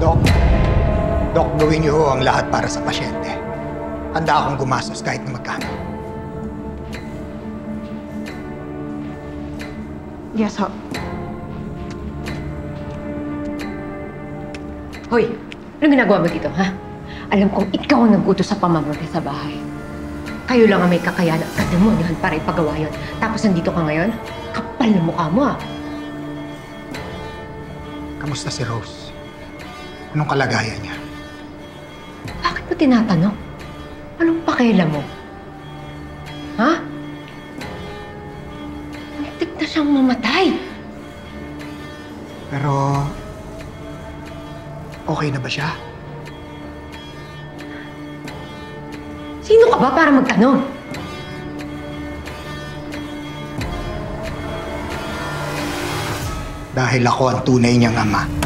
Dok, Dok, gawin niyo ho ang lahat para sa pasyente. Handa akong gumastos kahit na magkano. Yes, ho. Hoy, anong ginagawa mo dito, ha? Alam kong ikaw ang nag-utos sa pamamaga sa bahay. Kayo lang ang may kakayahan at kademonyohan para ipagawa yun. Tapos nandito ka ngayon? Kapal na mukha mo, ah. Kamusta si Rose? Anong kalagayan niya? Bakit mo tinatanong? Anong pakialam mo? Ha? Muntik na siyang mamatay. Pero, okay na ba siya? Sino ka ba para magtanong? Dahil ako ang tunay niyang ama.